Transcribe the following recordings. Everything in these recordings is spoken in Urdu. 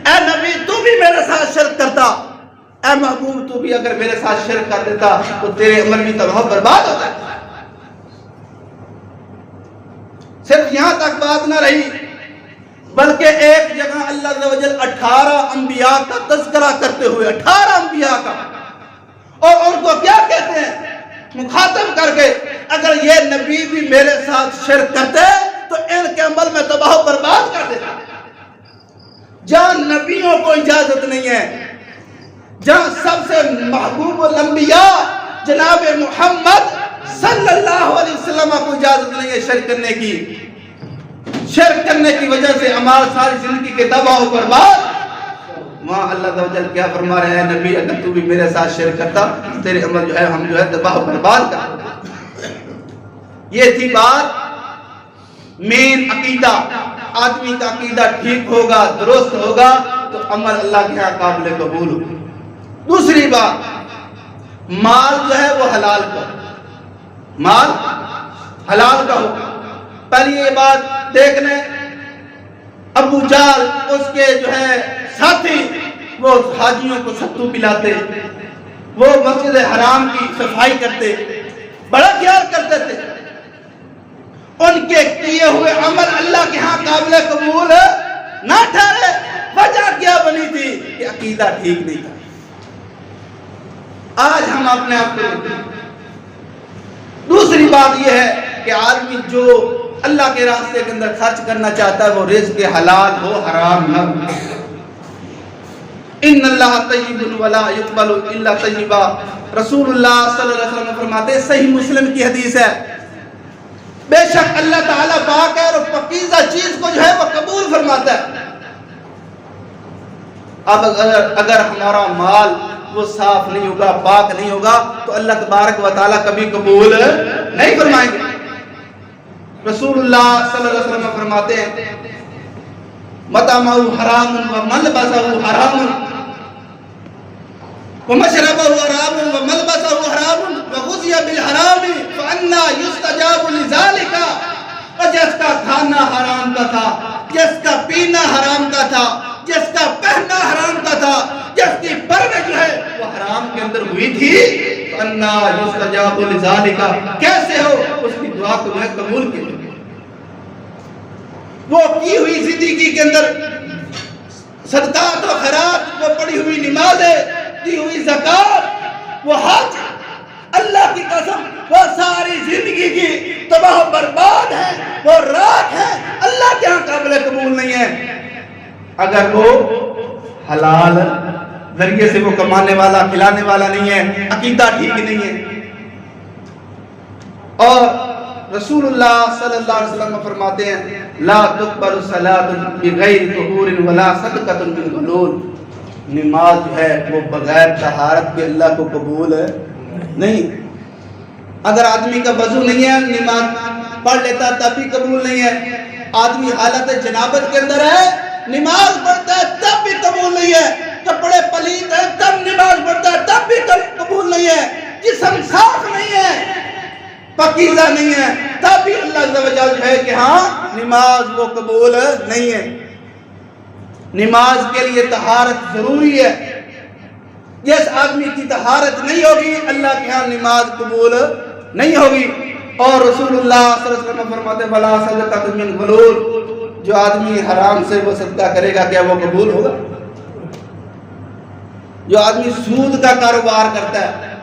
اے نبی تو بھی میرے ساتھ شرک کرتا، اے محبوب تو بھی اگر میرے ساتھ شرک کر دیتا تو تیرے عمل بھی تباہ برباد ہوتا ہے۔ صرف یہاں تک بات نہ رہی، بلکہ ایک جگہ اللہ عز و جل 18 انبیاء کا تذکرہ کرتے ہوئے 18 انبیاء کا، اور ان کو کیا کہتے ہیں مخاطب کر کے، اگر یہ نبی بھی میرے ساتھ شرک کرتے تو ان کے عمل میں تباہ و برباد کر دیتا۔ جہاں نبیوں کو اجازت نہیں ہے، جہاں سب سے محبوب الانبیاء جناب محمد صلی اللہ علیہ وسلم کو اجازت نہیں ہے شرک کرنے کی، شرک کرنے کی وجہ سے ہماری ساری زندگی کے تباہ و برباد، وہاں اللہ تعالیٰ جل کیا فرما رہے ہیں، نبی اگر تو بھی میرے ساتھ شرک کرتا تیرے عمل جو ہے ہم جو ہے تباہ و برباد کر۔ یہ تھی بات مین عقیدہ، آدمی کا عقیدہ ٹھیک ہوگا، درست ہوگا تو عمل اللہ کے ہاں قابل قبول ہوگا۔ دوسری بات، مال جو ہے وہ حلال کا، مال حلال کا ہوگا۔ پہلی یہ بات دیکھ لیں، ابو جہل اس کے جو ہے ساتھی وہ حاجیوں کو ستو پلاتے، وہ مسجد حرام کی صفائی کرتے، بڑا خیال کرتے تھے، ان کے کیے ہوئے عمل اللہ کے ہاں قابل قبول نہ ٹھہرے۔ وجہ کیا بنی تھی کہ عقیدہ ٹھیک نہیں تھا۔ آج ہم اپنے آپ کو دیکھتے ہیں۔ دوسری بات یہ ہے کہ آدمی جو اللہ کے راستے کے اندر خرچ کرنا چاہتا ہے وہ رزق حلال ہو، حرام نہ ہو۔ ان اللہ طیب ولا یقبل الا طیبا، رسول اللہ صلی اللہ علیہ وسلم فرماتے ہیں، صحیح مسلم کی حدیث ہے، بے شک اللہ تعالیٰ پاک ہے اور پاکیزہ چیز کو جو ہے وہ قبول فرماتا ہے۔ اب اگر ہمارا مال وہ صاف نہیں ہوگا، پاک نہیں ہوگا تو اللہ تبارک و تعالیٰ کبھی قبول نہیں فرمائیں گے۔ رسول اللہ صلی اللہ علیہ وسلم فرماتے ہیں، مطعمہ حرام وملبسہ حرام ومشربہ حرام وملبسہ حرام وغذی بالحرام فانا یستجاب لذالک۔ اور جس کا کھانا حرام کا تھا، جس کا پینا حرام کا تھا، جس کا پہننا حرام کا تھا، جس کی پرورش جو ہے وہ حرام کے اندر ہوئی تھی، فانا یستجاب لذالک، کیسے ہو اس کی دعا کو میں قبول کی۔ وہ کی ہوئی زندگی کے اندر صدقات و خیرات، وہ پڑھی ہوئی نمازیں، دی ہوئی زکات، وہ حج، اللہ کی قسم وہ ساری زندگی کی تباہ و برباد ہے، وہ راکھ ہے، اللہ کے ہاں قابل قبول نہیں ہے۔ اگر وہ حلال ذریعے سے وہ کمانے والا، کھلانے والا نہیں ہے، عقیدہ ٹھیک نہیں ہے۔ اور رسول اللہ صلی اللہ علیہ وسلم فرماتے ہیں، لا تقبل صلاۃ بغیر طہور ولا صدقۃ من غلول، نماز جو ہے وہ بغیر طہارت کے اللہ کو قبول نہیں۔ اگر آدمی کا وضو نہیں ہے، نماز پڑھ لیتا تب بھی قبول نہیں ہے۔ آدمی حالت جنابت کے اندر ہے، نماز پڑھتا ہے تب بھی قبول نہیں ہے۔ کپڑے پلیت ہیں تب نماز پڑھتا ہے تب بھی قبول نہیں ہے۔ جسم صاف نہیں ہے، پاکیزہ نہیں ہے، تب بھی اللہ عز و جل ہے کہ ہاں نماز وہ قبول نہیں ہے۔ نماز کے لیے طہارت ضروری ہے۔ جس آدمی کی طہارت نہیں ہوگی اللہ کے ہاں نماز قبول نہیں ہوگی۔ اور رسول اللہ صلی اللہ علیہ وسلم فرماتے ہیں، ولا صدقۃ من غلول، جو آدمی حرام سے وہ صدقہ کرے گا کیا وہ قبول ہوگا؟ جو آدمی سود کا کاروبار کرتا ہے،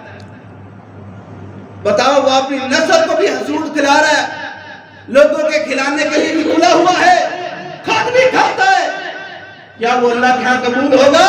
بتاؤ وہ اپنی نسل کو بھی سود کھلا رہا ہے، لوگوں کے کھلانے کے لیے بھی کھلا ہوا ہے، خود بھی کھاتا ہے، کیا وہ اللہ کے ہاں قبول ہوگا؟